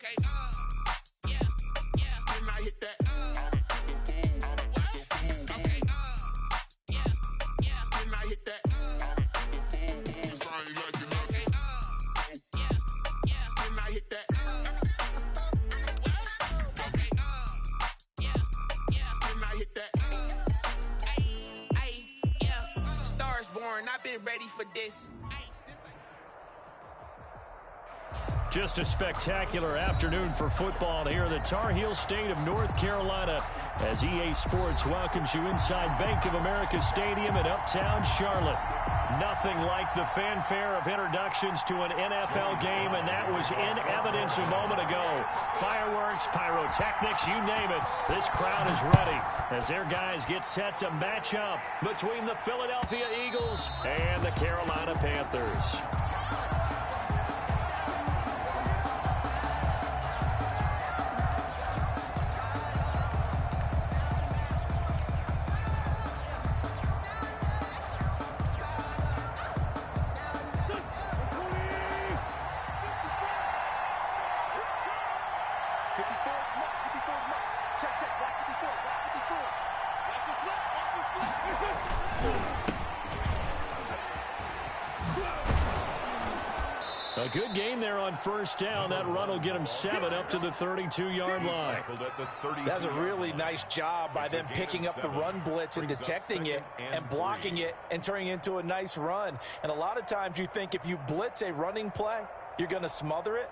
Okay, yeah, and I hit that. Okay, yeah, and I hit that. I've been ready for this. Just a spectacular afternoon for football here in the Tar Heel state of North Carolina as EA Sports welcomes you inside Bank of America Stadium in Uptown Charlotte. Nothing like the fanfare of introductions to an NFL game, and that was in evidence a moment ago. Fireworks, pyrotechnics, you name it. This crowd is ready as their guys get set to match up between the Philadelphia Eagles and the Carolina Panthers. A good gain there on first down. That run will get him 7 up to the 32-yard line. That's a really nice job by them picking up the run blitz and detecting it and blocking it and turning it into a nice run. And a lot of times you think if you blitz a running play, you're going to smother it.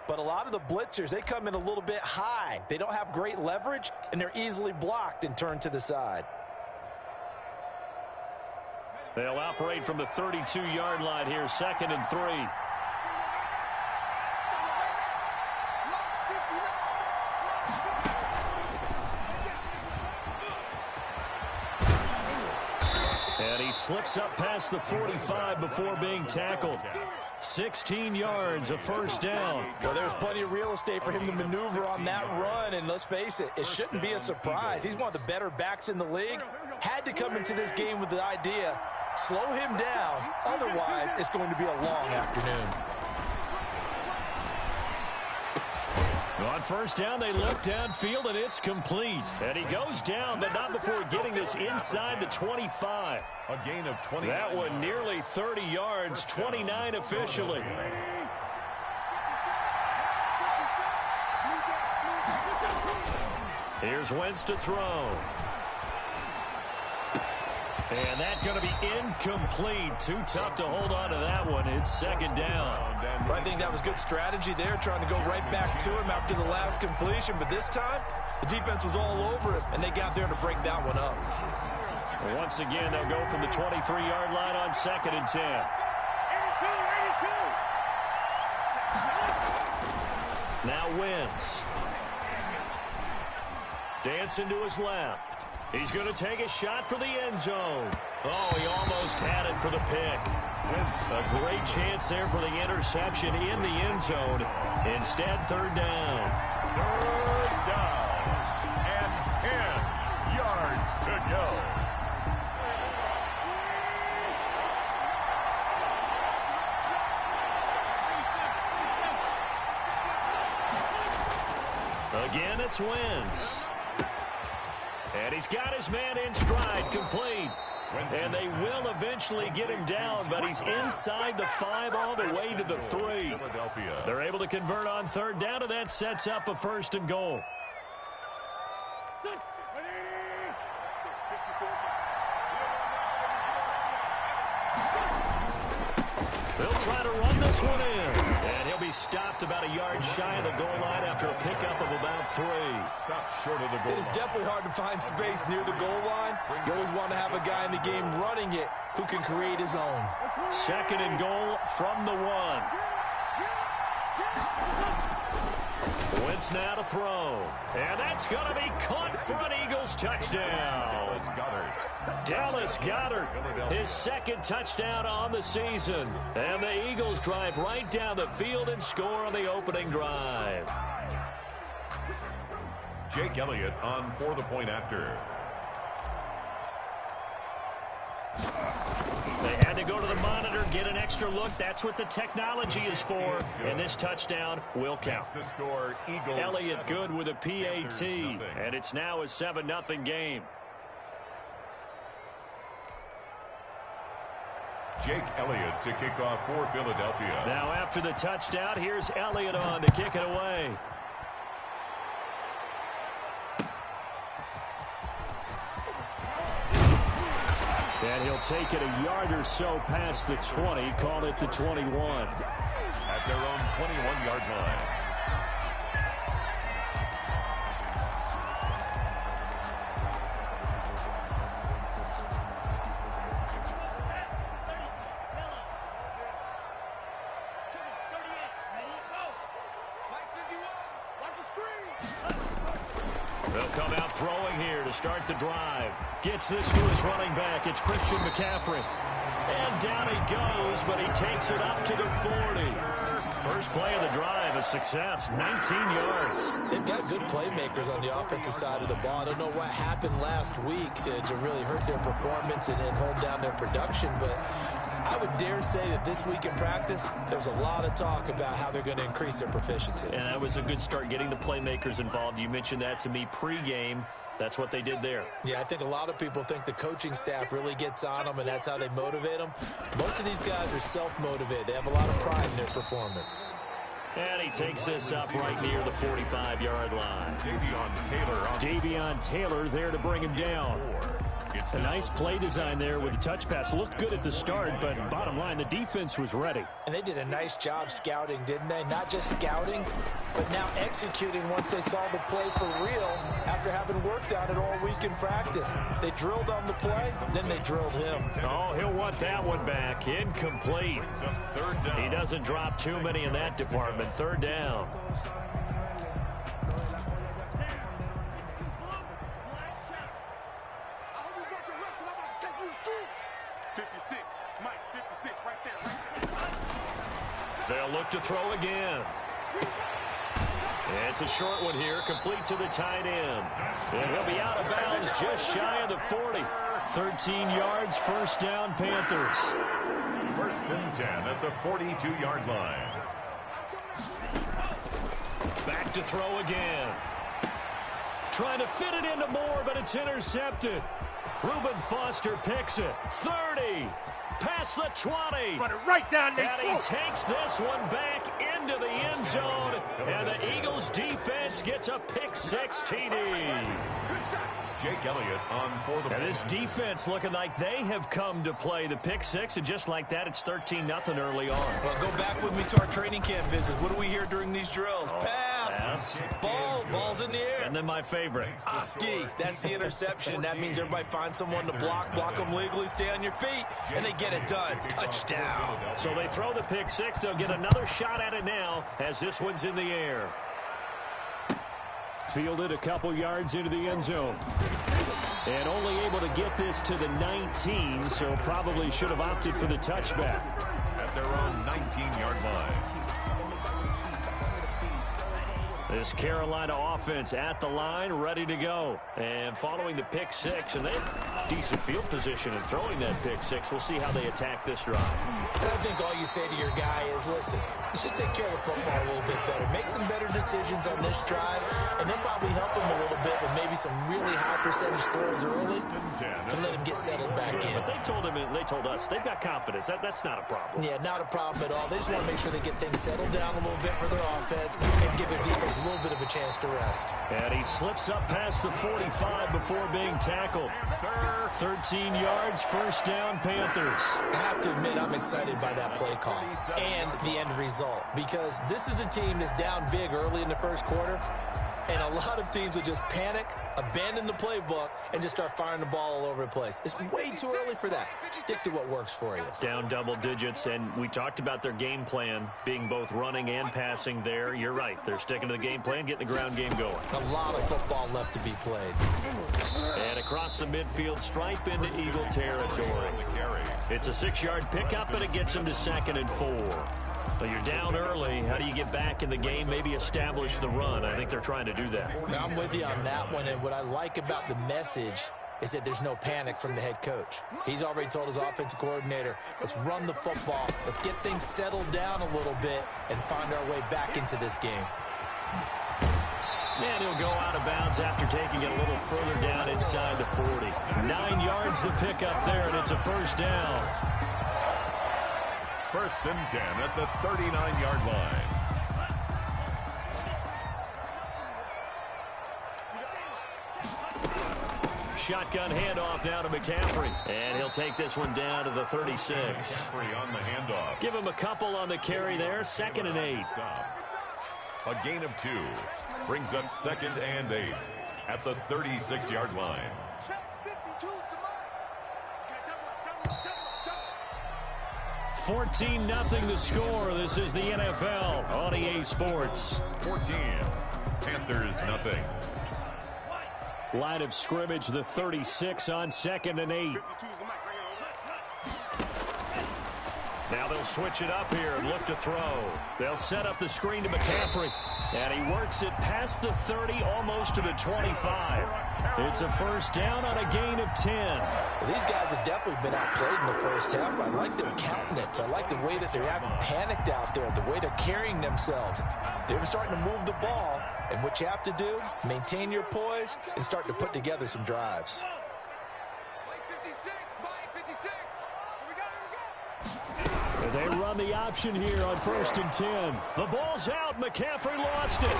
But a lot of the blitzers, they come in a little bit high. They don't have great leverage, and they're easily blocked and turned to the side. They'll operate from the 32-yard line here, 2nd and 3. And he slips up past the 45 before being tackled. 16 yards, a first down. Well, there's plenty of real estate for him to maneuver on that run, and let's face it, it shouldn't be a surprise. He's one of the better backs in the league. Had to come into this game with the idea, slow him down, otherwise it's going to be a long afternoon. On first down, they look downfield, and it's complete. And he goes down, but not before getting this inside the 25. A gain of 20. That one nearly 30 yards, 29 officially. Here's Wentz to throw. And that's going to be incomplete. Too tough to hold on to that one. It's 2nd down. I think that was good strategy there, trying to go right back to him after the last completion. But this time, the defense was all over him, and they got there to break that one up. Once again, they'll go from the 23-yard line on 2nd and 10. 82. Now Wentz. Dancing to his left. He's going to take a shot for the end zone. Oh, he almost had it for the pick. A great chance there for the interception in the end zone. Instead, 3rd down. 3rd down. And 10 yards to go. Again, it's Wentz. And he's got his man in stride, complete. And they will eventually get him down, but he's inside the 5 all the way to the 3. They're able to convert on 3rd down, and that sets up a 1st and goal. They'll try to run this one in. And he'll be stopped about a yard shy of the goal line after a pickup of about 3. Stopped short of the goal line. It is definitely hard to find space near the goal line. You always want to have a guy in the game running it who can create his own. 2nd and goal from the 1. Wentz now to throw. And that's going to be caught for an Eagles touchdown. Dallas Goedert, his 2nd touchdown on the season. And the Eagles drive right down the field and score on the opening drive. Jake Elliott on for the point after. They had to you go to the monitor, get an extra look. That's what the technology is for. And this touchdown will count. The score, Eagles. Elliott good with a PAT. And it's now a 7-0 game. Jake Elliott to kick off for Philadelphia. Now after the touchdown, here's Elliott on to kick it away. And he'll take it a yard or so past the 20, call it the 21. At their own 21-yard line. They'll come out throwing here to start the drive. Gets this to his running back. It's Christian McCaffrey. And down he goes, but he takes it up to the 40. First play of the drive, a success, 19 yards. They've got good playmakers on the offensive side of the ball. I don't know what happened last week to really hurt their performance and hold down their production, but I would dare say that this week in practice, there's a lot of talk about how they're going to increase their proficiency. And that was a good start, getting the playmakers involved. You mentioned that to me pregame. That's what they did there. Yeah, I think a lot of people think the coaching staff really gets on them, and that's how they motivate them. Most of these guys are self-motivated. They have a lot of pride in their performance. And he takes this up right near the 45-yard line. Davion Taylor there to bring him down. A nice play design there with the touch pass. Looked good at the start, but bottom line, the defense was ready. And they did a nice job scouting, didn't they? Not just scouting, but now executing once they saw the play for real after having worked on it all week in practice. They drilled on the play, then they drilled him. Oh, he'll want that one back. Incomplete. He doesn't drop too many in that department. Third down. They'll look to throw again. It's a short one here, complete to the tight end. And he'll be out of bounds just shy of the 40. 13 yards, first down, Panthers. First and 10 at the 42-yard line. Back to throw again. Trying to fit it into Moore, but it's intercepted. Reuben Foster picks it. 30. Past the 20. Run it right down there. And he takes this one back into the end zone. And the Eagles defense gets a pick-6 TD. Jake Elliott on for the... And this defense looking like they have come to play the pick-6. And just like that, it's 13-0 early on. Well, go back with me to our training camp visit. What do we hear during these drills? Pass. Ball's in the air. And then my favorite. Ski. That's the interception. That means everybody finds someone to block them legally, stay on your feet, and they get it done. Touchdown. So they throw the pick-6. They'll get another shot at it now as this one's in the air. Fielded a couple yards into the end zone. And only able to get this to the 19, so probably should have opted for the touchback. At their own 19-yard line. This Carolina offense at the line, ready to go. And following the pick-6, and they have decent field position in throwing that pick-6. We'll see how they attack this drive. And I think all you say to your guy is, listen, let's just take care of the football a little bit better. Make some better decisions on this drive, and they'll probably help him a little bit with maybe some really high percentage throws early to let him get settled back in. But they told us, they've got confidence. That's not a problem. Yeah, not a problem at all. They just want to make sure they get things settled down a little bit for their offense and give their defense a little bit of a chance to rest. And he slips up past the 45 before being tackled. 13 yards, first down, Panthers. I have to admit, I'm excited by that play call and the end result, because this is a team that's down big early in the first quarter, and a lot of teams will just panic, abandon the playbook, and just start firing the ball all over the place. It's way too early for that. Stick to what works for you. Down double digits, and we talked about their game plan being both running and passing there. You're right. They're sticking to the game plan, getting the ground game going. A lot of football left to be played. And across the midfield, stripe into Eagle territory. It's a 6-yard pickup, and it gets them to 2nd and 4. Well, you're down early. How do you get back in the game, maybe establish the run? I think they're trying to do that. Now, I'm with you on that one, and what I like about the message is that there's no panic from the head coach. He's already told his offensive coordinator, let's run the football, let's get things settled down a little bit and find our way back into this game. And he'll go out of bounds after taking it a little further down inside the 40. 9 yards to pick up there, and it's a first down. 1st and 10 at the 39-yard line. Shotgun handoff now to McCaffrey. And he'll take this one down to the 36. McCaffrey on the handoff. Give him a couple on the carry there. 2nd and 8. A gain of 2. Brings up 2nd and 8 at the 36-yard line. 14-0 the score. This is the NFL on EA Sports. 14. Panthers nothing. Line of scrimmage, the 36 on 2nd and 8. Now they'll switch it up here and look to throw. They'll set up the screen to McCaffrey. And he works it past the 30, almost to the 25. It's a first down on a gain of 10. Well, these guys have definitely been outplayed in the first half. I like their countenance. I like the way that they're having panicked out there, the way they're carrying themselves. They're starting to move the ball. And what you have to do, maintain your poise and start to put together some drives. They run the option here on 1st and 10. The ball's out. McCaffrey lost it.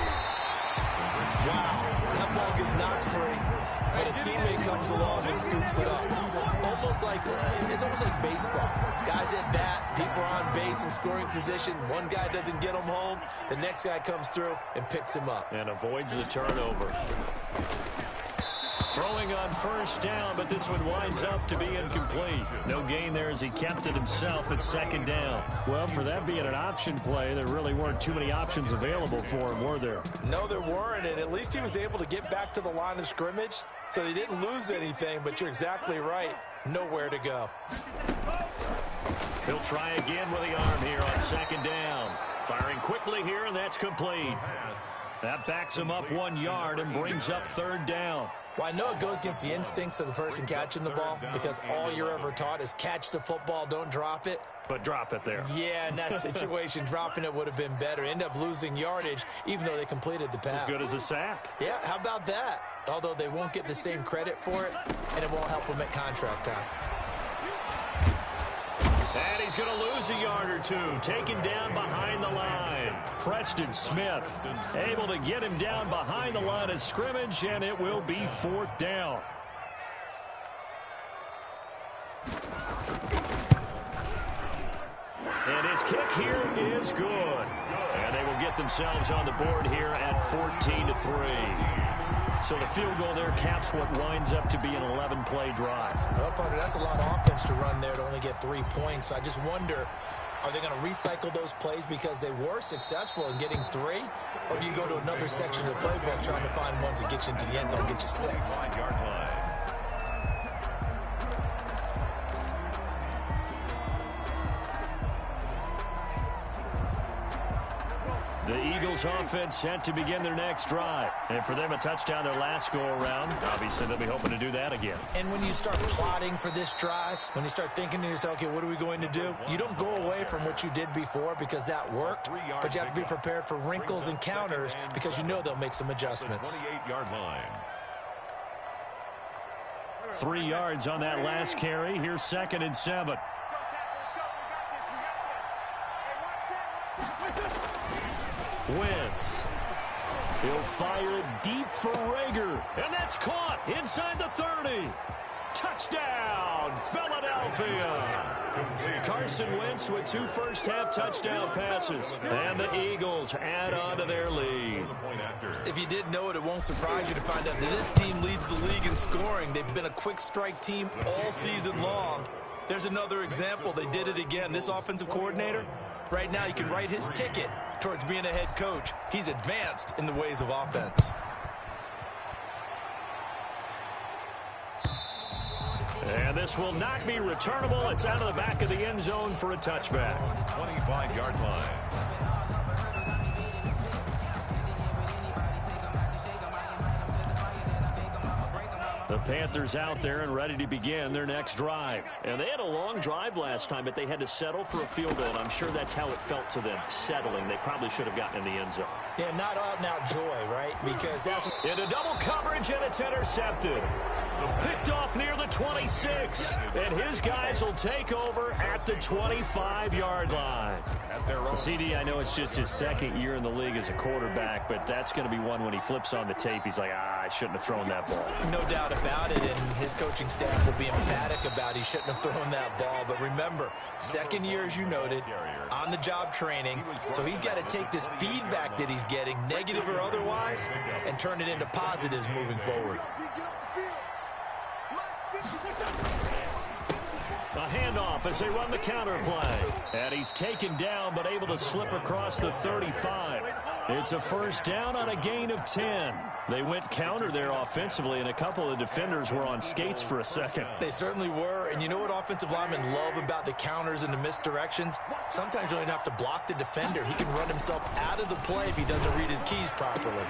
Wow, that ball gets knocked free, but a teammate comes along and scoops it up. It's almost like baseball. Guys at bat, people are on base in scoring position. One guy doesn't get him home. The next guy comes through and picks him up. And avoids the turnover. Throwing on first down, but this one winds up to be incomplete. No gain there as he kept it himself at 2nd down. Well, for that being an option play, there really weren't too many options available for him, were there? No, there weren't, and at least he was able to get back to the line of scrimmage, so he didn't lose anything, but you're exactly right. Nowhere to go. He'll try again with the arm here on 2nd down. Firing quickly here, and that's complete. That backs him up 1 yard and brings up 3rd down. Well, I know it goes against the instincts of the person catching the ball because all you're ever taught is catch the football, don't drop it. But drop it there. Yeah, in that situation, dropping it would have been better. End up losing yardage, even though they completed the pass. As good as a sack. Yeah, how about that? Although they won't get the same credit for it, and it won't help them at contract time. And he's going to lose a yard or two. Taken down behind the line. Preston Smith able to get him down behind the line of scrimmage, and it will be 4th down. And his kick here is good. And they will get themselves on the board here at 14-3. So the field goal there caps what winds up to be an 11-play drive. Well, partner, that's a lot of offense to run there to only get 3 points. I just wonder, are they going to recycle those plays because they were successful in getting 3? Or do you go to another section of the playbook trying to find ones that get you into the end zone, get you 6? 5-yard line. The Eagles offense set to begin their next drive. And for them, a touchdown their last go-around. Obviously, they'll be hoping to do that again. And when you start plotting for this drive, when you start thinking to yourself, okay, what are we going to do? You don't go away from what you did before because that worked, but you have to be prepared for wrinkles and counters because you know they'll make some adjustments. 28-yard line. 3 yards on that last carry. Here's 2nd and 7. Wentz. He'll fire it deep for Rager. And that's caught inside the 30. Touchdown, Philadelphia. Carson Wentz with 2 first-half touchdown passes. And the Eagles add on to their lead. If you didn't know it, it won't surprise you to find out that this team leads the league in scoring. They've been a quick strike team all season long. There's another example. They did it again. This offensive coordinator, right now you can write his ticket towards being a head coach. He's advanced in the ways of offense. And this will not be returnable. It's out of the back of the end zone for a touchback. 25-yard line. The Panthers out there and ready to begin their next drive. And they had a long drive last time, but they had to settle for a field goal. And I'm sure that's how it felt to them, settling. They probably should have gotten in the end zone. Yeah, not out-and-out joy, right? Because that's... Into double coverage, and it's intercepted. Picked off near the 26. And his guys will take over at the 25-yard line. CD, I know it's just his second year in the league as a quarterback, but that's going to be one when he flips on the tape. He's like, I shouldn't have thrown that ball. No doubt about it, and his coaching staff will be emphatic about he shouldn't have thrown that ball. But remember, second year, as you noted, on-the-job training, so he's got to take this feedback that he's getting, negative or otherwise, and turn it into positives moving forward. A handoff as they run the counter play. And he's taken down but able to slip across the 35. It's a first down on a gain of 10. They went counter there offensively, and a couple of defenders were on skates for a second. They certainly were, and you know what offensive linemen love about the counters and the misdirections? Sometimes you don't even have to block the defender. He can run himself out of the play if he doesn't read his keys properly.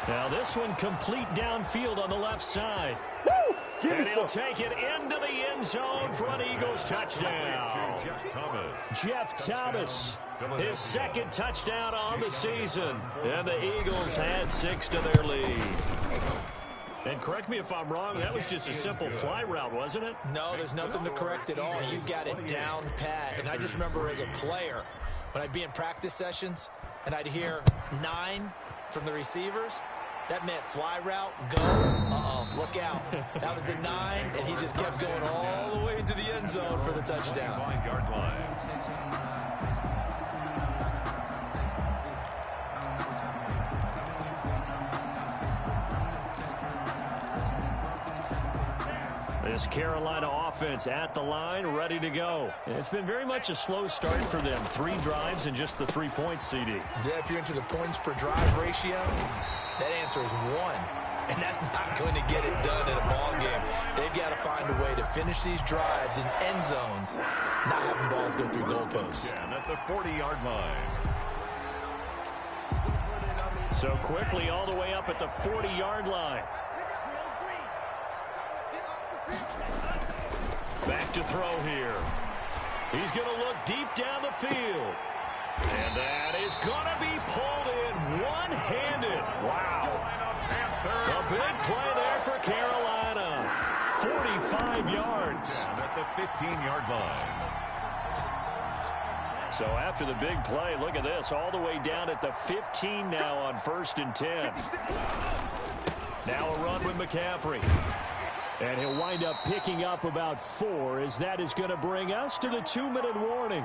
Now this one complete downfield on the left side. And he'll take it into the end zone for an Eagles touchdown. Jeff Thomas, his second touchdown on the season. And the Eagles had 6 to their lead. And correct me if I'm wrong, that was just a simple fly route, wasn't it? No, there's nothing to correct at all. You got it down pat. And I just remember as a player, when I'd be in practice sessions and I'd hear 9 from the receivers, that meant fly route, go, look out. That was the 9, and he just kept going all the way into the end zone for the touchdown. This Carolina offense at the line, ready to go. It's been very much a slow start for them. 3 drives and just the 3 points, CD. Yeah, if you're into the points per drive ratio, that answer is 1. And that's not going to get it done in a ball game. They've got to find a way to finish these drives in end zones, not having balls go through goalposts. And at the 40-yard line. So quickly all the way up at the 40-yard line. Back to throw here. He's going to look deep down the field. And that is going to be pulled in one-handed. Wow. A big play there for Carolina. 45 yards. And at the 15-yard line. So after the big play, look at this. All the way down at the 15 now on 1st and 10. Now a run with McCaffrey. And he'll wind up picking up about 4 as that is going to bring us to the 2-minute warning.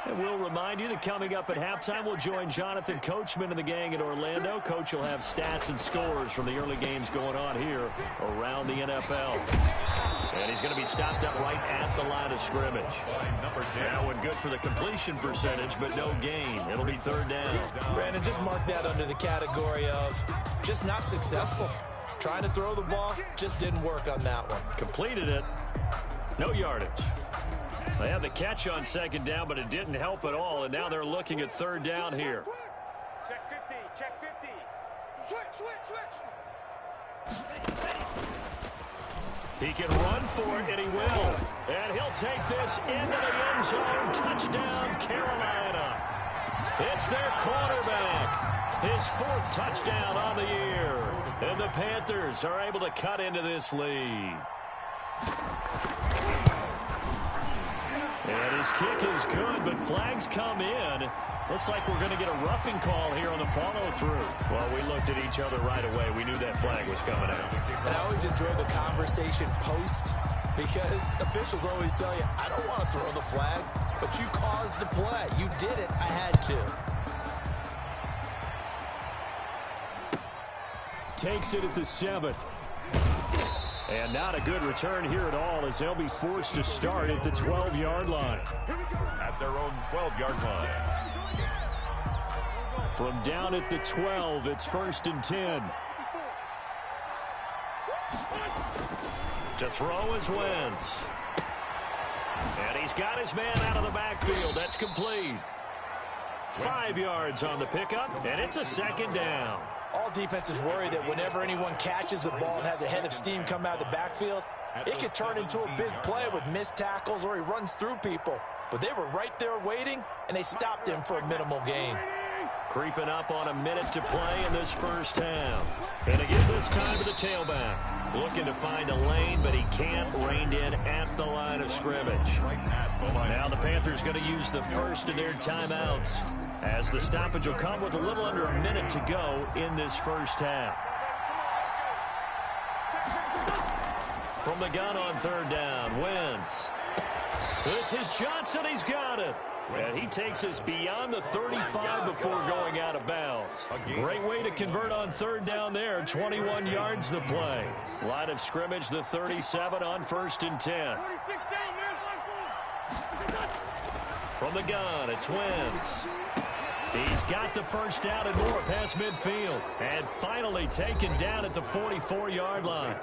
And we'll remind you that coming up at halftime, we'll join Jonathan Coachman and the gang in Orlando. Coach will have stats and scores from the early games going on here around the NFL. And he's going to be stopped up right at the line of scrimmage. That one good for the completion percentage, but no gain. It'll be 3rd down. Brandon, just mark that under the category of just not successful. Trying to throw the ball, just didn't work on that one. Completed it. No yardage. They had the catch on 2nd down, but it didn't help at all, and now they're looking at 3rd down here. Check 50, check 50. Switch. He can run for it, and he will. And he'll take this into the end zone. Touchdown, Carolina. It's their quarterback. His 4th touchdown on the year. And the Panthers are able to cut into this lead. And his kick is good, but flags come in. Looks like we're going to get a roughing call here on the follow-through. Well, we looked at each other right away. We knew that flag was coming out. And I always enjoy the conversation post because officials always tell you, I don't want to throw the flag, but you caused the play. You did it. I had to. Takes it at the 7th. And not a good return here at all as they'll be forced to start at the 12-yard line. At their own 12-yard line. From down at the 12, it's 1st and 10. To throw is Wentz. And he's got his man out of the backfield. That's complete. 5 yards on the pickup, and it's a 2nd down. All defenses worry that whenever anyone catches the ball and has a head of steam come out of the backfield, it could turn into a big play with missed tackles or he runs through people. But they were right there waiting, and they stopped him for a minimal gain. Creeping up on a minute to play in this first half. And again this time to the tailback. Looking to find a lane, but he can't. Reined in at the line of scrimmage. Now the Panthers going to use the first of their timeouts, as the stoppage will come with a little under a minute to go in this first half. From the gun on third down, Wentz. This is Johnson. He's got it. And he takes us beyond the 35 before going out of bounds. Great way to convert on third down there. 21 yards the play. Line of scrimmage, the 37 on 1st and 10. From the gun, it's Wentz. He's got the first down and more past midfield. And finally taken down at the 44-yard line.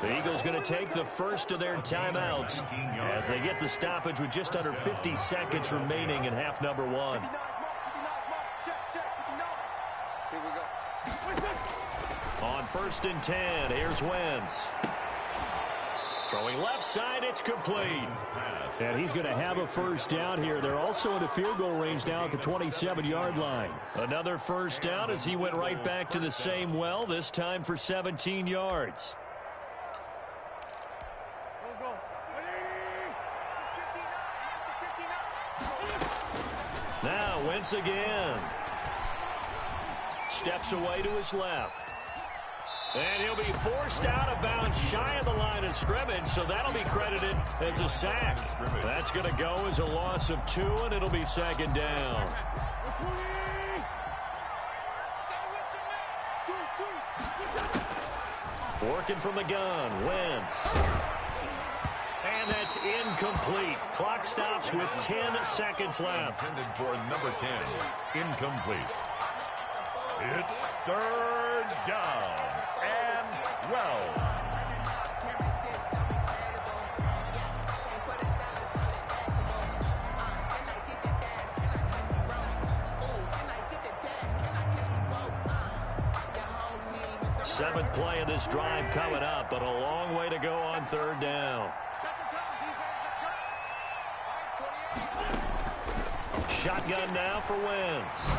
The Eagles going to take the first of their timeouts as they get the stoppage with just under 50 seconds remaining in half number 1. On 1st and 10, here's Wentz. Throwing left side, it's complete. And he's going to have a first down here. They're also in the field goal range now at the 27-yard line. Another first down as he went right back to the same well, this time for 17 yards. Now Wentz again. Steps away to his left. And he'll be forced out of bounds shy of the line of scrimmage, so that'll be credited as a sack. That's going to go as a loss of 2, and it'll be second down. Working from the gun, Wentz. And that's incomplete. Clock stops with 10 seconds left. Intended for number 10. Incomplete. It's third down and 12. Seventh play of this drive coming up, but a long way to go on third down. Shotgun now for Wentz.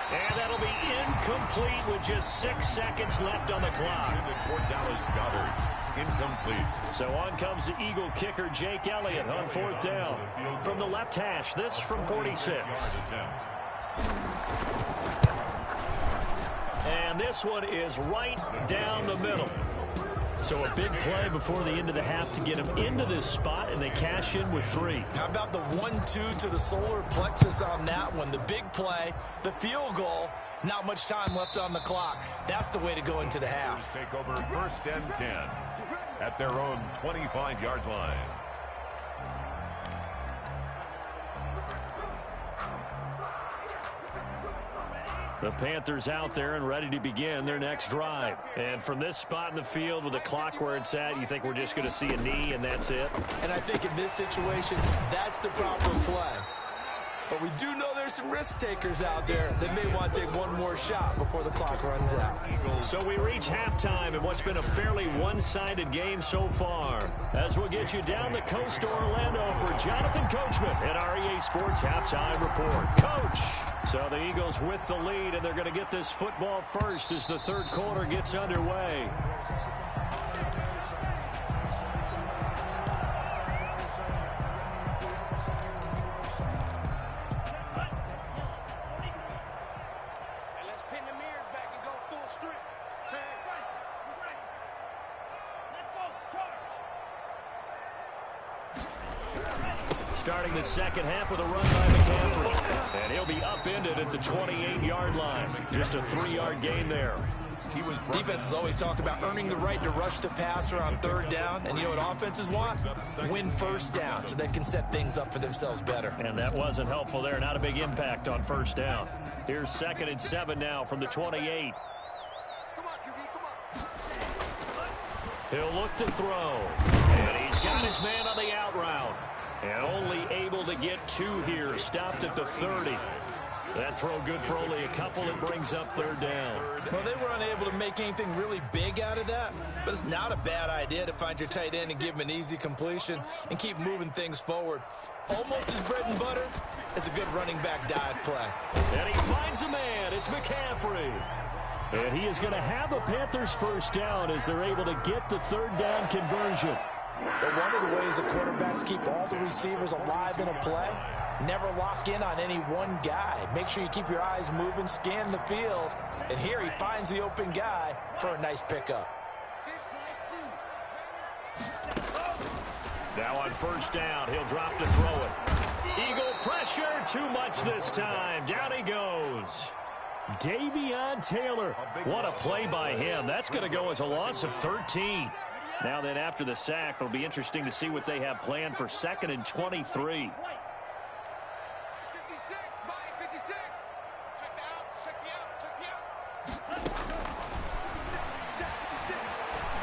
And that'll be incomplete with just 6 seconds left on the clock. For Dallas Goedert. Incomplete. So on comes the Eagle kicker, Jake Elliott, on fourth down. From the left hash, this from 46. And this one is right down the middle. So a big play before the end of the half to get him into this spot, and they cash in with 3. How about the 1-2 to the solar plexus on that one? The big play, the field goal, not much time left on the clock. That's the way to go into the half. Take over 1st and 10 at their own 25-yard line. The Panthers out there and ready to begin their next drive. And from this spot in the field with the clock where it's at, you think we're just going to see a knee and that's it? And I think in this situation, that's the proper play. But we do know there's some risk takers out there that may want to take one more shot before the clock runs out. So we reach halftime in what's been a fairly one-sided game so far. As we'll get you down the coast to Orlando for Jonathan Coachman at our EA Sports Halftime Report. Coach! So the Eagles with the lead, and they're going to get this football first as the third quarter gets underway. Starting the second half with a run by McCaffrey. And he'll be upended at the 28-yard line. Just a 3-yard gain there. Defenses always talk about earning the right to rush the passer on third down. And you know what offenses want? Win first down so they can set things up for themselves better. And that wasn't helpful there. Not a big impact on first down. Here's 2nd and 7 now from the 28. He'll look to throw. And he's got his man on the out route. And only able to get 2 here. Stopped at the 30. That throw good for only a couple. It brings up third down. Well, they were unable to make anything really big out of that, but it's not a bad idea to find your tight end and give him an easy completion and keep moving things forward. Almost as bread and butter as a good running back dive play. And he finds a man. It's McCaffrey. And he is going to have a Panthers first down as they're able to get the third down conversion. But one of the ways the quarterbacks keep all the receivers alive in a play, never lock in on any one guy. Make sure you keep your eyes moving, scan the field. And here he finds the open guy for a nice pickup. Now on first down, he'll drop to throw it. Eagle pressure, too much this time. Down he goes. Davion Taylor. What a play by him. That's going to go as a loss of 13. Now then, after the sack, it'll be interesting to see what they have planned for 2nd and 23.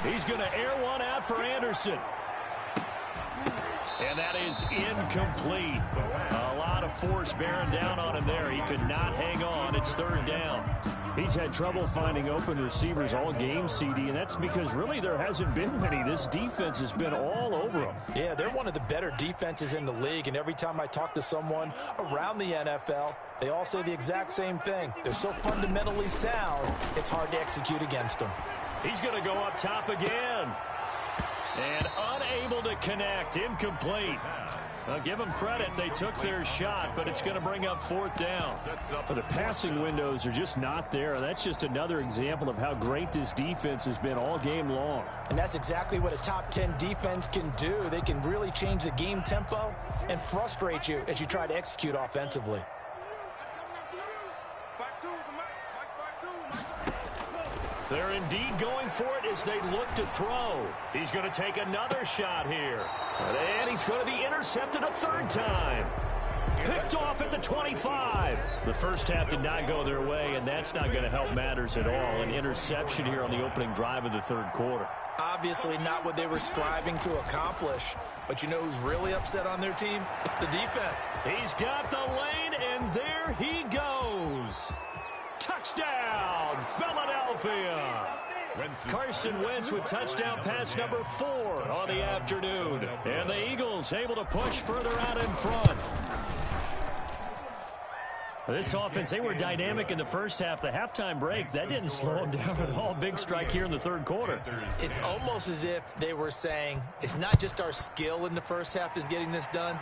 He's going to air one out for Anderson. And that is incomplete. A lot of force bearing down on him there. He could not hang on. It's third down. He's had trouble finding open receivers all game, CD, and that's because really there hasn't been many. This defense has been all over them. Yeah, they're one of the better defenses in the league, and every time I talk to someone around the NFL, they all say the exact same thing. They're so fundamentally sound, it's hard to execute against them. He's going to go up top again. And unable to connect. Incomplete. I'll give them credit. They took their shot, but it's going to bring up fourth down. The passing windows are just not there. That's just another example of how great this defense has been all game long. And that's exactly what a top 10 defense can do. They can really change the game tempo and frustrate you as you try to execute offensively. They're indeed going for it as they look to throw. He's going to take another shot here. And he's going to be intercepted a third time. Picked off at the 25. The first half did not go their way, and that's not going to help matters at all. An interception here on the opening drive of the third quarter. Obviously not what they were striving to accomplish. But you know who's really upset on their team? The defense. He's got the lane, and there he goes. Touchdown, Philadelphia. Carson Wentz with touchdown pass number 4 on the afternoon. And the Eagles able to push further out in front. This offense, they were dynamic in the first half. The halftime break, that didn't slow them down at all. Big strike here in the third quarter. It's almost as if they were saying, it's not just our skill in the first half that's getting this done.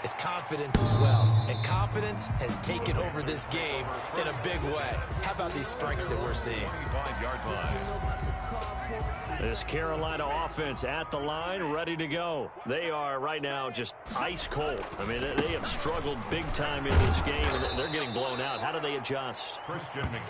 It's confidence as well. And confidence has taken over this game in a big way. How about these strikes that we're seeing? This Carolina offense at the line, ready to go. They are right now just ice cold. I mean, they have struggled big time in this game, and they're getting blown out. How do they adjust?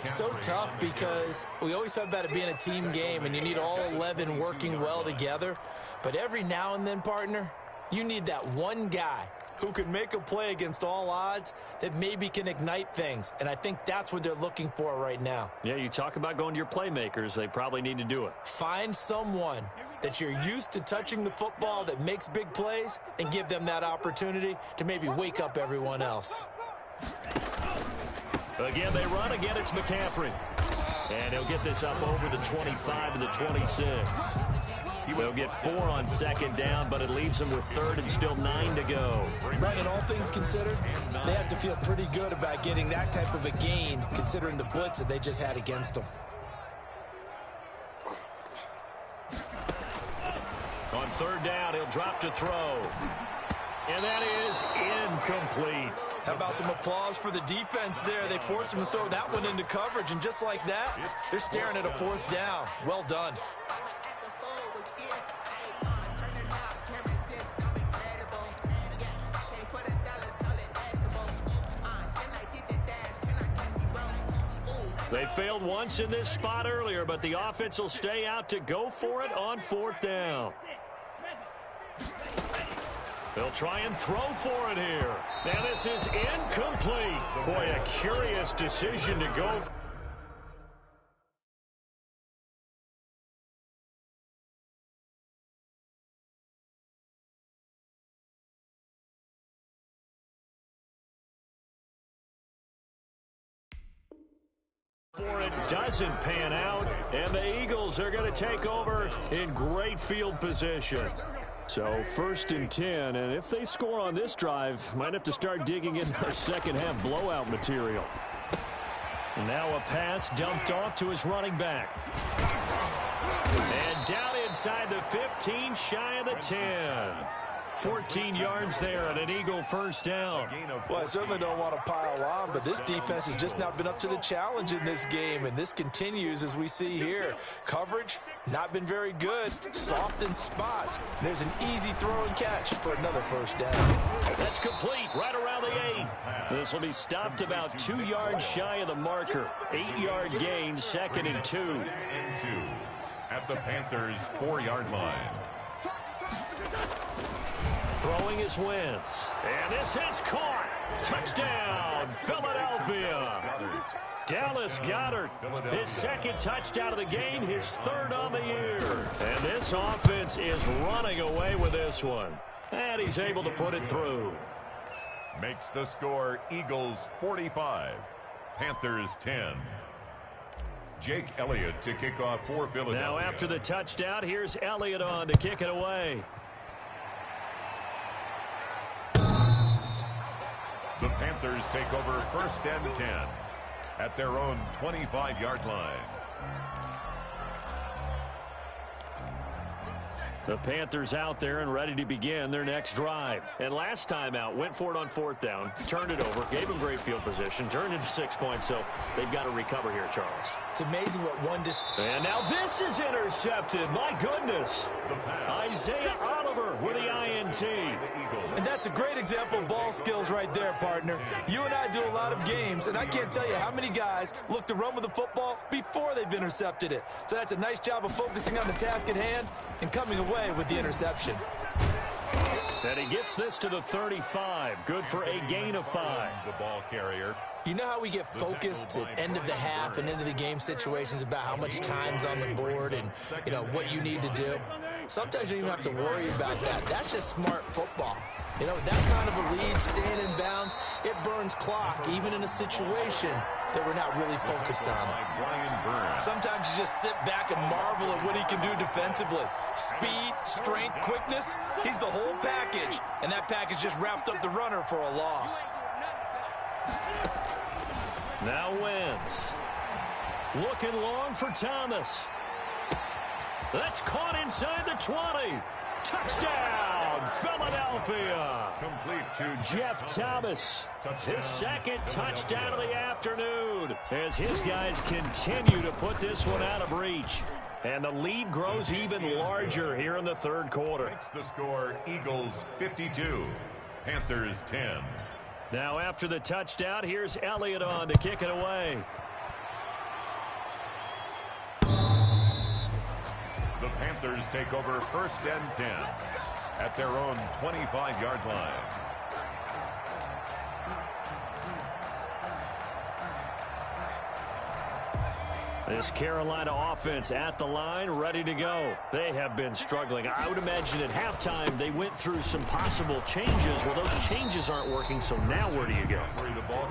So tough because we always talk about it being a team game, and you need all 11 working well together. But every now and then, partner, you need that one guy who can make a play against all odds that maybe can ignite things. And I think that's what they're looking for right now. Yeah, you talk about going to your playmakers. They probably need to do it. Find someone that you're used to touching the football that makes big plays and give them that opportunity to maybe wake up everyone else. Again, they run. Again, it's McCaffrey. And he'll get this up over the 25 and the 26. They'll get 4 on second down, but it leaves them with third and still 9 to go. Brandon, all things considered, they have to feel pretty good about getting that type of a gain, considering the blitz that they just had against them. On third down, he'll drop to throw. And that is incomplete. How about some applause for the defense there? They forced him to throw that one into coverage, and just like that, they're staring at a fourth down. Well done. They failed once in this spot earlier, but the offense will stay out to go for it on fourth down. They'll try and throw for it here. Now this is incomplete. Boy, a curious decision to go For it doesn't pan out, and the Eagles are going to take over in great field position. So 1st and 10, and if they score on this drive, might have to start digging in our second half blowout material. Now a pass dumped off to his running back. And down inside the 15, shy of the 10. 14 yards there and an Eagle first down. Well, I certainly don't want to pile on, but this defense has just not been up to the challenge in this game, and this continues as we see here. Coverage, not been very good. Soft in spots. There's an easy throw and catch for another first down. That's complete right around the 8. This will be stopped about 2 yards shy of the marker. 8-yard gain, 2nd and 2. At the Panthers' 4-yard line. Throwing is Wentz. And this is caught. Touchdown, Philadelphia. Dallas Goedert, his 2nd touchdown of the game, his 3rd on the year. And this offense is running away with this one. And he's able to put it through. Makes the score Eagles 45, Panthers 10. Jake Elliott to kick off for Philadelphia. Now after the touchdown, here's Elliott on to kick it away. The Panthers take over 1st and 10 at their own 25-yard line. The Panthers out there and ready to begin their next drive. And last time out, went for it on 4th down, turned it over, gave them great field position, turned into 6 points, so they've got to recover here, Charles. It's amazing what one And now this is intercepted. My goodness. Isaiah Oliver with the INT. And that's a great example of ball skills right there, partner. You and I do a lot of games, and I can't tell you how many guys look to run with the football before they've intercepted it. So that's a nice job of focusing on the task at hand and coming away with the interception. And he gets this to the 35. Good for a gain of 5. The ball carrier. You know how we get focused at end of the half and into the game situations about how much time's on the board and, you know, what you need to do? Sometimes you don't even have to worry about that. That's just smart football. You know, that kind of a lead, staying in bounds, it burns clock, even in a situation that we're not really focused on. Sometimes you just sit back and marvel at what he can do defensively. Speed, strength, quickness, he's the whole package. And that package just wrapped up the runner for a loss. Now Wentz. Looking long for Thomas. That's caught inside the 20. Touchdown, Philadelphia. Complete to Jeff Thomas. His 2nd touchdown of the afternoon as his guys continue to put this one out of reach. And the lead grows even larger here in the 3rd quarter. Makes the score Eagles 52, Panthers 10. Now after the touchdown, here's Elliott on to kick it away. The Panthers take over 1st and 10 at their own 25-yard line. This Carolina offense at the line, ready to go. They have been struggling. I would imagine at halftime they went through some possible changes. Well, those changes aren't working, so now where do you go?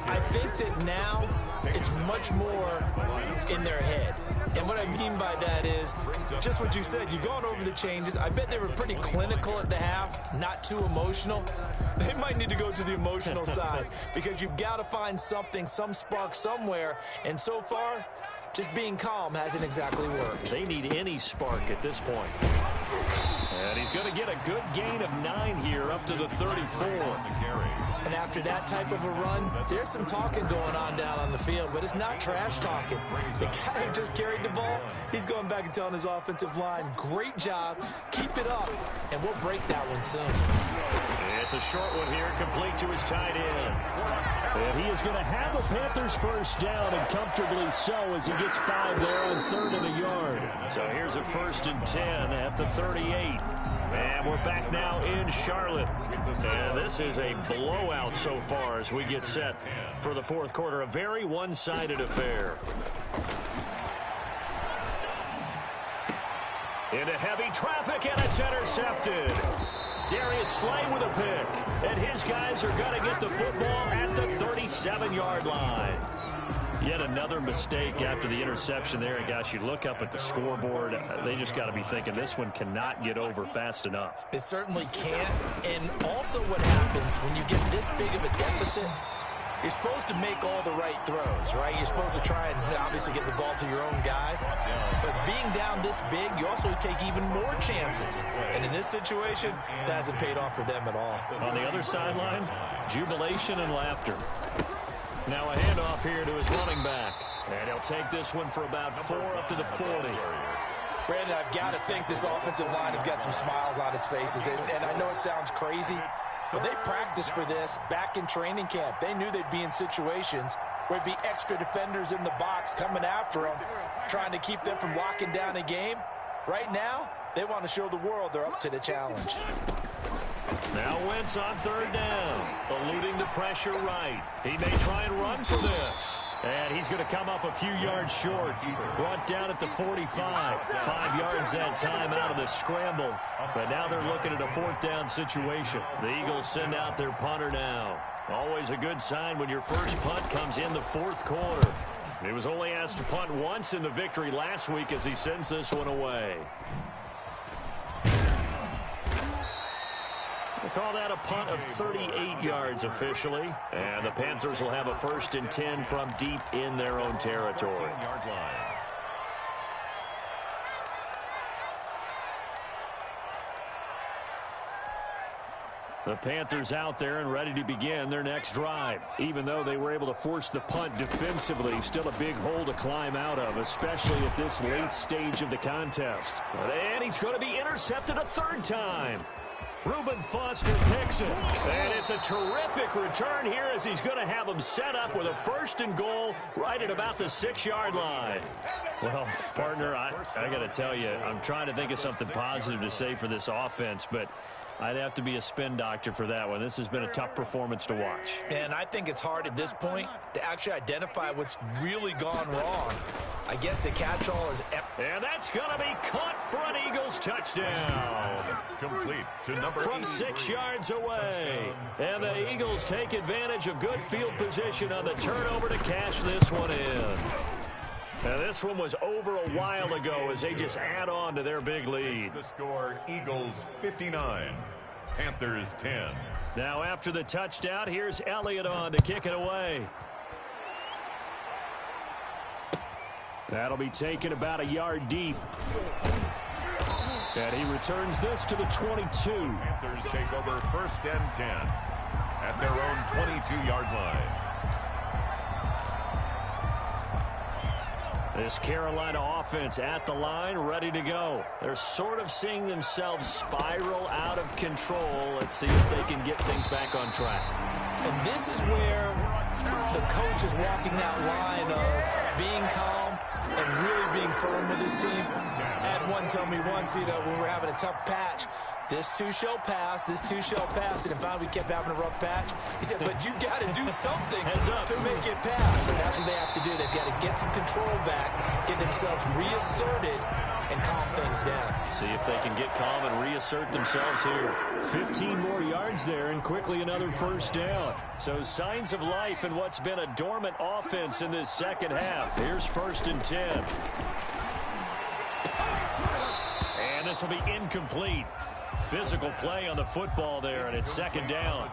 I think that now it's much more in their head. And what I mean by that is just what you said. You've gone over the changes. I bet they were pretty clinical at the half, not too emotional. They might need to go to the emotional side because you've got to find something, some spark somewhere. And so far, just being calm hasn't exactly worked. They need any spark at this point. And he's going to get a good gain of 9 here up to the 34. And after that type of a run, there's some talking going on down on the field, but it's not trash talking. The guy who just carried the ball, he's going back and telling his offensive line, great job, keep it up, and we'll break that one soon. It's a short one here, complete to his tight end. And he is going to have a Panthers first down, and comfortably so, as he gets 5 there on 3rd and a yard. So here's a 1st and 10 at the 38. And we're back now in Charlotte. And this is a blowout so far as we get set for the 4th quarter. A very one-sided affair. Into heavy traffic, and it's intercepted. Darius Slay with a pick. And his guys are going to get the football at the 37-yard line. Yet another mistake after the interception there. And, gosh, you look up at the scoreboard. They just got to be thinking this one cannot get over fast enough. It certainly can't. And also what happens when you get this big of a deficit, you're supposed to make all the right throws, right? You're supposed to try and obviously get the ball to your own guys. But being down this big, you also take even more chances. And in this situation, that hasn't paid off for them at all. On the other sideline, jubilation and laughter. Now a handoff here to his running back. And he'll take this one for about 4 up to the 40. Brandon, I've got to think this offensive line has got some smiles on its faces. And I know it sounds crazy, but they practiced for this back in training camp. They knew they'd be in situations where there'd be extra defenders in the box coming after them, trying to keep them from locking down a game. Right now, they want to show the world they're up to the challenge. Now Wentz on 3rd down, eluding the pressure right. He may try and run for this. And he's going to come up a few yards short. Brought down at the 45. 5 yards that time out of the scramble. But now they're looking at a 4th down situation. The Eagles send out their punter now. Always a good sign when your first punt comes in the 4th quarter. He was only asked to punt once in the victory last week as he sends this one away. We'll call that a punt of 38 yards officially. And the Panthers will have a 1st and 10 from deep in their own territory. The Panthers out there and ready to begin their next drive. Even though they were able to force the punt defensively, still a big hole to climb out of, especially at this late stage of the contest. And he's going to be intercepted a 3rd time. Reuben Foster picks it. And it's a terrific return here as he's going to have him set up with a 1st and goal right at about the 6-yard line. Well, partner, I got to tell you, I'm trying to think of something positive to say for this offense, but I'd have to be a spin doctor for that one. This has been a tough performance to watch. And I think it's hard at this point to actually identify what's really gone wrong. I guess the catch-all is... And that's going to be caught for an Eagles touchdown. Complete to number from 6 yards away. And the Eagles take advantage of good field position on the turnover to cash this one in. Now this one was over a while ago as they just add on to their big lead. The score, Eagles 59, Panthers 10. Now after the touchdown, here's Elliott on to kick it away. That'll be taken about a yard deep. And he returns this to the 22. Panthers take over 1st and 10 at their own 22-yard line. This Carolina offense at the line, ready to go. They're sort of seeing themselves spiral out of control. Let's see if they can get things back on track. And this is where the coach is walking that line of being calm and really being firm with his team. Had one tell me once, when we're having a tough patch, this too shall pass, this too shall pass. And finally we kept having a rough patch. He said, but you got to do something to make it pass. And that's what they have to do. They've got to get some control back, get themselves reasserted, and calm things down. See if they can get calm and reassert themselves here. 15 more yards there and quickly another 1st down. So signs of life in what's been a dormant offense in this second half. Here's 1st and 10. And this will be incomplete. Physical play on the football there, and it's 2nd down.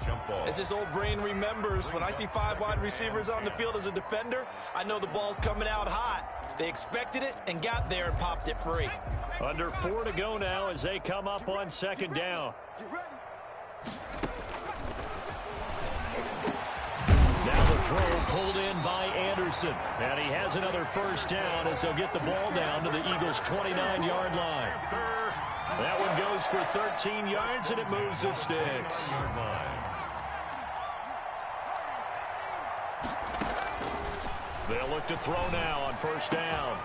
As this old brain remembers, when I see 5 wide receivers on the field as a defender, I know the ball's coming out hot. They expected it and got there and popped it free. Under 4 to go now as they come up on 2nd down. Now the throw pulled in by Anderson. And he has another 1st down as they'll get the ball down to the Eagles' 29-yard line. That one goes for 13 yards, and it moves the sticks. They'll look to throw now on 1st down.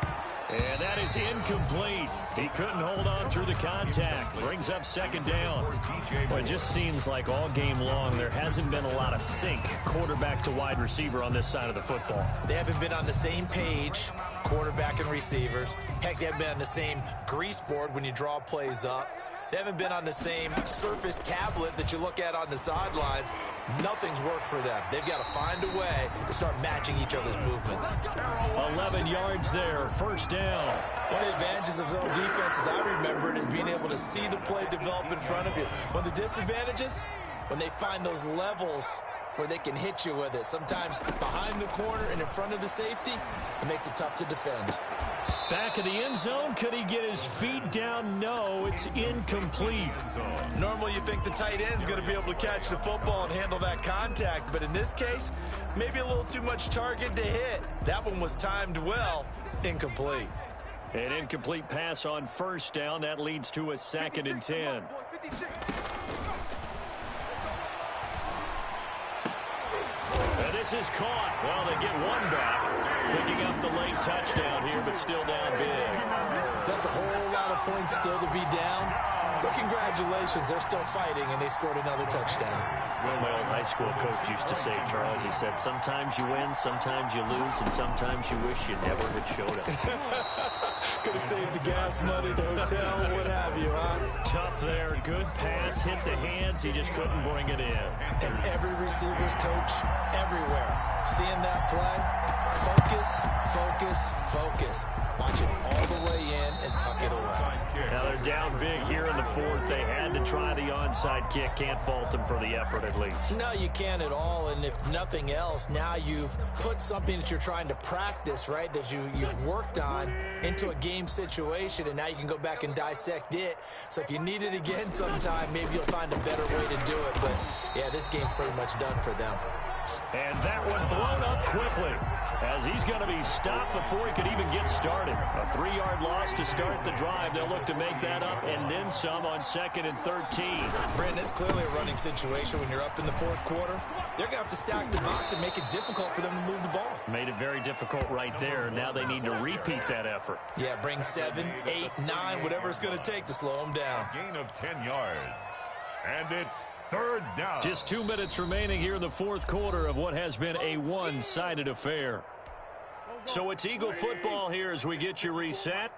And that is incomplete. He couldn't hold on through the contact. Brings up 2nd down. Well, it just seems like all game long there hasn't been a lot of sync quarterback to wide receiver on this side of the football. They haven't been on the same page, quarterback and receivers. Heck, they haven't been on the same grease board when you draw plays up. They haven't been on the same surface tablet that you look at on the sidelines. Nothing's worked for them. They've got to find a way to start matching each other's movements. 11 yards there, first down. One of the advantages of zone defense, as I remember it, is being able to see the play develop in front of you. One of the disadvantages, when they find those levels where they can hit you with it, sometimes behind the corner and in front of the safety, it makes it tough to defend. Back of the end zone, could he get his feet down? No, it's incomplete. Normally you think the tight end's going to be able to catch the football and handle that contact, but in this case, maybe a little too much target to hit. That one was timed well, incomplete. An incomplete pass on first down. That leads to a 2nd and 10. And this is caught. Well, they get one back. Picking up the late touchdown here, but still down big. That's a whole lot of points still to be down. But congratulations, they're still fighting, and they scored another touchdown. Well, my old high school coach used to say, Charles, he said, sometimes you win, sometimes you lose, and sometimes you wish you never had showed up. Could have saved the gas money, the hotel, what have you, huh? Tough there. Good pass, hit the hands. He just couldn't bring it in. And every receiver's coach everywhere. Seeing that play, focus, focus, focus. Watch it all the way in and tuck it away. Now they're down big here in the 4th. They had to try the onside kick. Can't fault them for the effort at least. No, you can't at all. And if nothing else, now you've put something that you're trying to practice, right, that you've worked on into a game situation, and now you can go back and dissect it. So if you need it again sometime, maybe you'll find a better way to do it. But, yeah, this game's pretty much done for them. And that one blown up quickly as he's going to be stopped before he could even get started. A 3-yard loss to start the drive. They'll look to make that up and then some on 2nd and 13. Brandon, it's clearly a running situation when you're up in the 4th quarter. They're going to have to stack the box and make it difficult for them to move the ball. Made it very difficult right there. Now they need to repeat that effort. Yeah, bring 7, 8, 9, whatever it's going to take to slow them down. A gain of 10 yards. And it's 3rd down. Just 2 minutes remaining here in the 4th quarter of what has been a one-sided affair. So it's Eagle football here as we get you reset.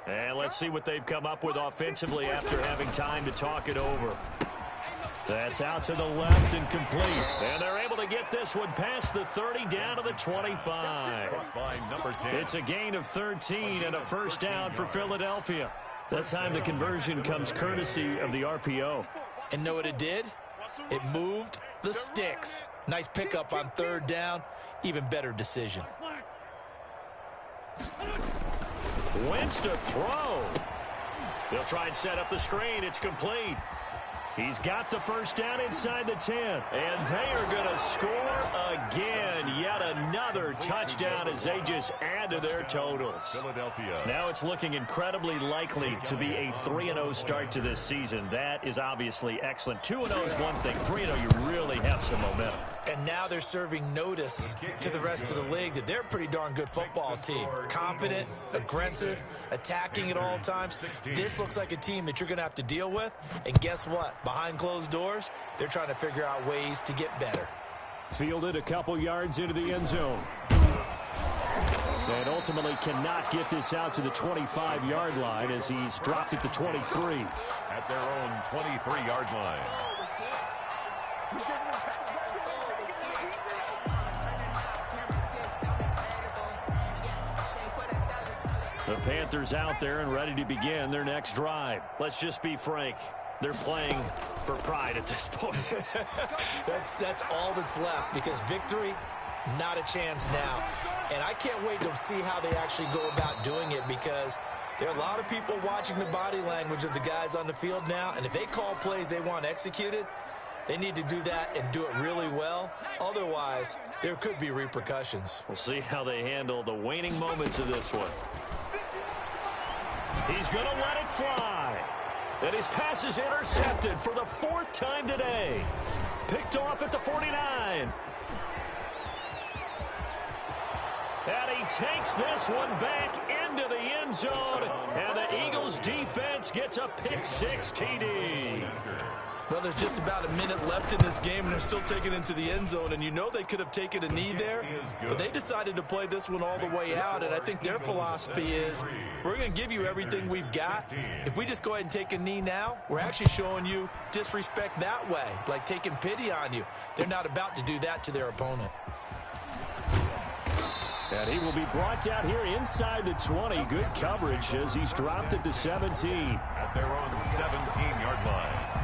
And let's see what they've come up with offensively after having time to talk it over. That's out to the left and complete. And they're able to get this one past the 30 down to the 25. It's a gain of 13 and a first down for Philadelphia. That time the conversion comes courtesy of the RPO. And know what it did? It moved the sticks. Nice pickup on 3rd down. Even better decision. Wentz to throw. They'll try and set up the screen. It's complete. He's got the first down inside the 10. And they are going to score again. Yet another touchdown as they just add to their totals. Philadelphia. Now it's looking incredibly likely to be a 3-0 start to this season. That is obviously excellent. 2-0 is one thing. 3-0, you really have some momentum. And now they're serving notice to the rest of the league that they're a pretty darn good football team. Confident, aggressive, attacking at all times. This looks like a team that you're going to have to deal with. And guess what? Behind closed doors, they're trying to figure out ways to get better. Fielded a couple yards into the end zone. And ultimately cannot get this out to the 25-yard line as he's dropped at the 23. At their own 23-yard line. The Panthers out there and ready to begin their next drive. Let's just be frank. They're playing for pride at this point. That's all that's left, because victory, not a chance now. And I can't wait to see how they actually go about doing it, because there are a lot of people watching the body language of the guys on the field now, and if they call plays they want executed, they need to do that and do it really well. Otherwise, there could be repercussions. We'll see how they handle the waning moments of this one. He's going to let it fly. And his pass is intercepted for the 4th time today. Picked off at the 49. And he takes this one back into the end zone. And the Eagles defense gets a pick-6 TD. Well, there's just about a minute left in this game, and they're still taking it into the end zone. And you know they could have taken a knee there, but they decided to play this one all the way out. And I think their philosophy is, we're going to give you everything we've got. If we just go ahead and take a knee now, we're actually showing you disrespect that way, like taking pity on you. They're not about to do that to their opponent. And he will be brought down here inside the 20. Good coverage as he's dropped at the 17. At their own 17-yard line.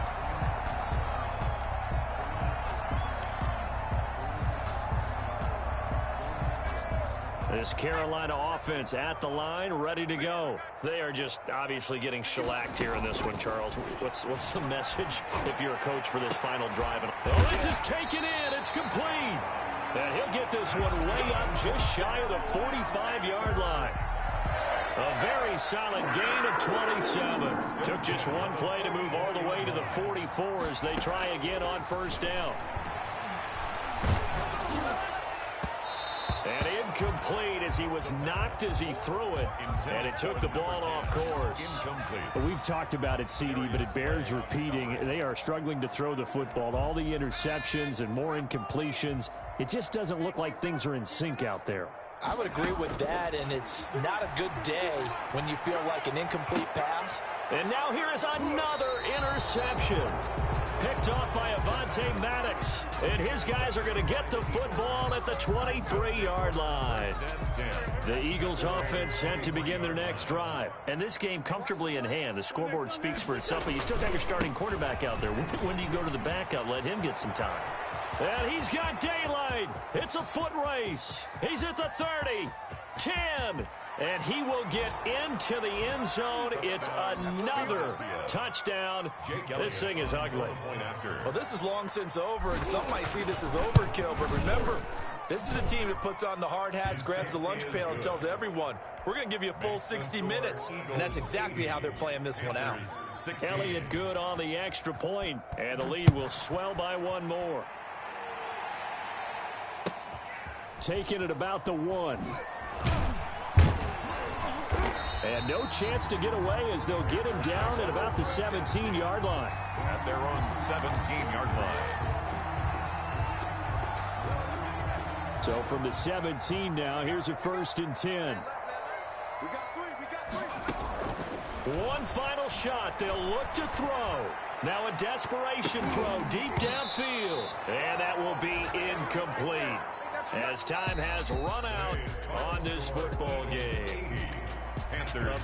This Carolina offense at the line, ready to go. They are just obviously getting shellacked here in this one, Charles. What's the message if you're a coach for this final drive? Oh, this is taken in. It's complete. And he'll get this one way up just shy of the 45-yard line. A very solid gain of 27. Took just one play to move all the way to the 44 as they try again on first down. And incomplete as he was knocked as he threw it. And it took the ball off course. We've talked about it, CD, but it bears repeating. They are struggling to throw the football. All the interceptions and more incompletions. It just doesn't look like things are in sync out there. I would agree with that, and it's not a good day when you feel like an incomplete pass. And now here is another interception. Picked off by Avonte Maddox. And his guys are going to get the football at the 23-yard line. The Eagles offense set to begin their next drive. And this game comfortably in hand. The scoreboard speaks for itself, but you still got your starting quarterback out there. When do you go to the backup? Let him get some time. And he's got daylight. It's a foot race. He's at the 30, 10. And he will get into the end zone. It's another touchdown. This thing is ugly. Well, this is long since over, and some might see this as overkill. But remember, this is a team that puts on the hard hats, grabs the lunch pail, and tells everyone, we're going to give you a full 60 minutes. And that's exactly how they're playing this one out. Elliott good on the extra point, and the lead will swell by one more. Taking it about the 1. And no chance to get away as they'll get him down at about the 17-yard line. At their own 17-yard line. So from the 17 now, here's a 1st and 10. We got three. One final shot. They'll look to throw. Now a desperation throw deep downfield. And that will be incomplete as time has run out on this football game. Panthers.